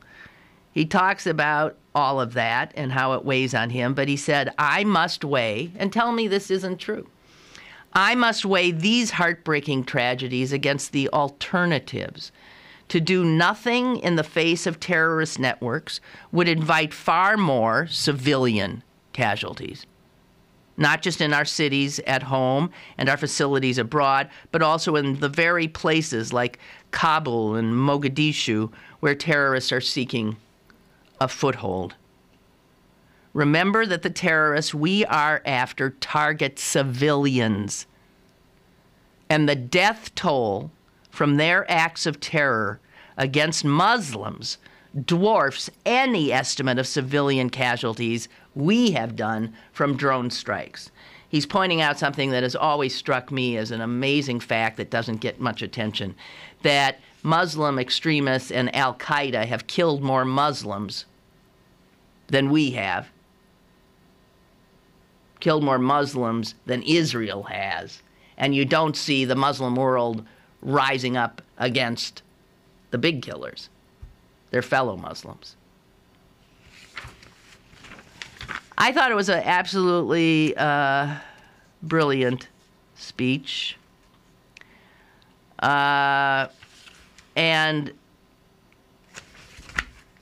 Speaker 2: He talks about all of that and how it weighs on him, but he said, I must weigh, and tell me this isn't true, I must weigh these heartbreaking tragedies against the alternatives. To do nothing in the face of terrorist networks would invite far more civilian casualties, not just in our cities at home and our facilities abroad, but also in the very places like Kabul and Mogadishu where terrorists are seeking a foothold. Remember that the terrorists we are after target civilians, and the death toll from their acts of terror against Muslims dwarfs any estimate of civilian casualties we have done from drone strikes. He's pointing out something that has always struck me as an amazing fact that doesn't get much attention, that Muslim extremists and Al-Qaeda have killed more Muslims than we have, killed more Muslims than Israel has, and you don't see the Muslim world rising up against the big killers, their fellow Muslims. I thought it was an absolutely brilliant speech. And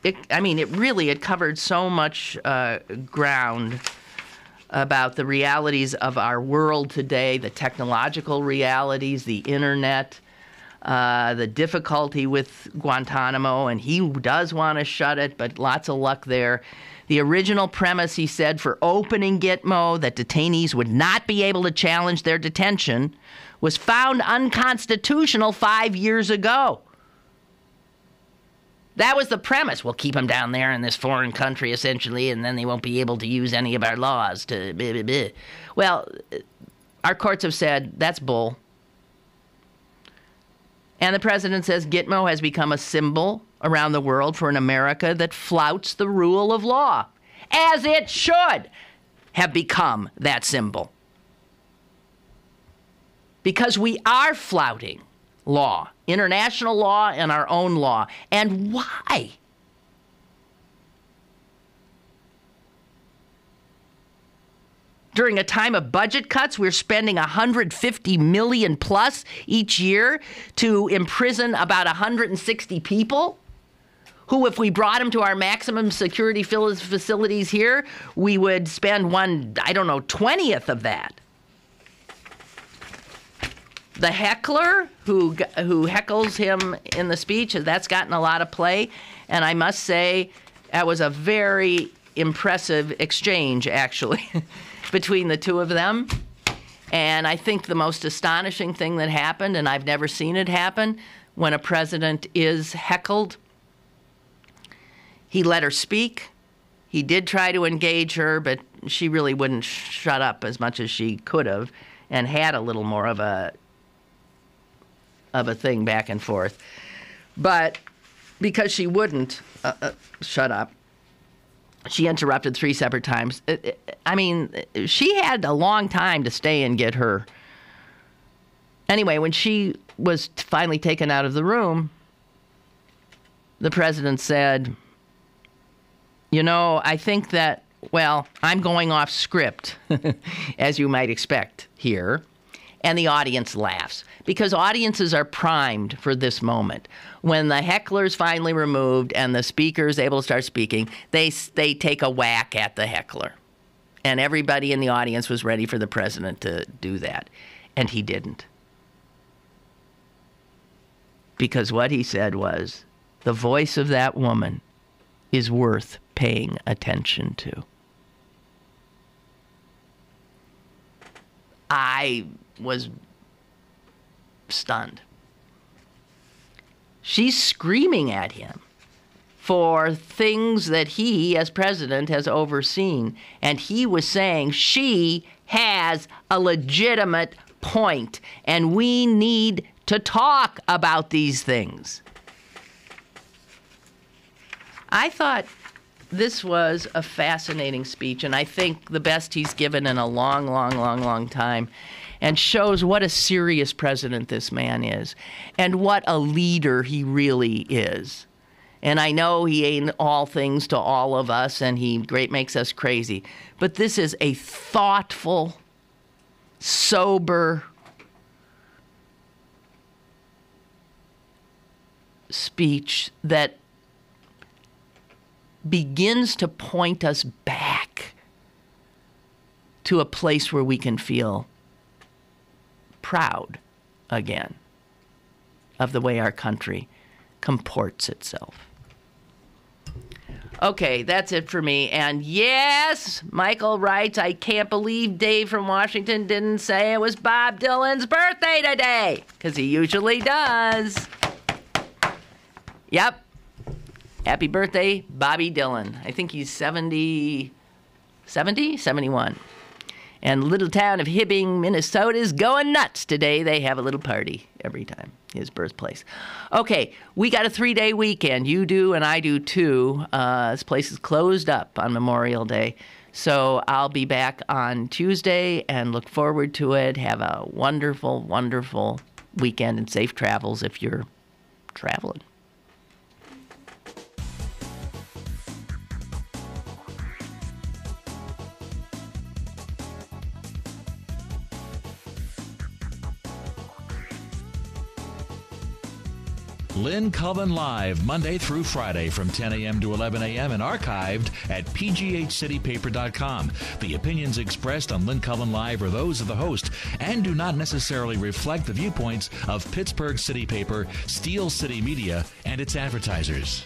Speaker 2: it covered so much ground about the realities of our world today, the technological realities, the internet, the difficulty with Guantanamo, and he does want to shut it, but lots of luck there. The original premise, he said, for opening Gitmo, that detainees would not be able to challenge their detention, was found unconstitutional 5 years ago. That was the premise. We'll keep them down there in this foreign country, essentially, and then they won't be able to use any of our laws to blah, blah, blah. Well, our courts have said that's bull. And the president says Gitmo has become a symbol around the world for an America that flouts the rule of law, as it should have become that symbol. Because we are flouting law, international law and our own law. And why? During a time of budget cuts, we're spending $150 million plus each year to imprison about 160 people who, if we brought them to our maximum security facilities here, we would spend 20th of that. The heckler who heckles him in the speech, that's gotten a lot of play. And I must say, that was a very impressive exchange, actually, between the two of them. And I think the most astonishing thing that happened, and I've never seen it happen, when a president is heckled, he let her speak. He did try to engage her, but she really wouldn't shut up as much as she could have, and had a little more of a thing back and forth. But because she wouldn't shut up, she interrupted 3 separate times. She had a long time to stay and get her. Anyway, when she was finally taken out of the room, the president said, I think that, I'm going off script, as you might expect here. And the audience laughs, because audiences are primed for this moment. When the heckler's finally removed and the speaker is able to start speaking, they take a whack at the heckler. And everybody in the audience was ready for the president to do that. And he didn't. Because what he said was, the voice of that woman is worth paying attention to. I was stunned. She's screaming at him for things that he, as president, has overseen. And he was saying she has a legitimate point, and we need to talk about these things. I thought this was a fascinating speech, and I think the best he's given in a long, long, long, long time, and shows what a serious president this man is and what a leader he really is. And I know he ain't all things to all of us, and he makes us crazy. But this is a thoughtful, sober speech that begins to point us back to a place where we can feel proud again of the way our country comports itself. Okay, that's it for me. And yes, Michael writes, I can't believe Dave from Washington didn't say it was Bob Dylan's birthday today, because he usually does. Yep. Happy birthday, Bobby Dylan. I think he's 77 70, 71. And little town of Hibbing, Minnesota is going nuts today. They have a little party every time, his birthplace. Okay, we got a 3-day weekend. You do and I do too. This place is closed up on Memorial Day. So I'll be back on Tuesday and look forward to it. Have a wonderful, wonderful weekend and safe travels if you're traveling.
Speaker 1: Lynn Cullen Live, Monday through Friday from 10 a.m. to 11 a.m. and archived at pghcitypaper.com. The opinions expressed on Lynn Cullen Live are those of the host and do not necessarily reflect the viewpoints of Pittsburgh City Paper, Steel City Media, and its advertisers.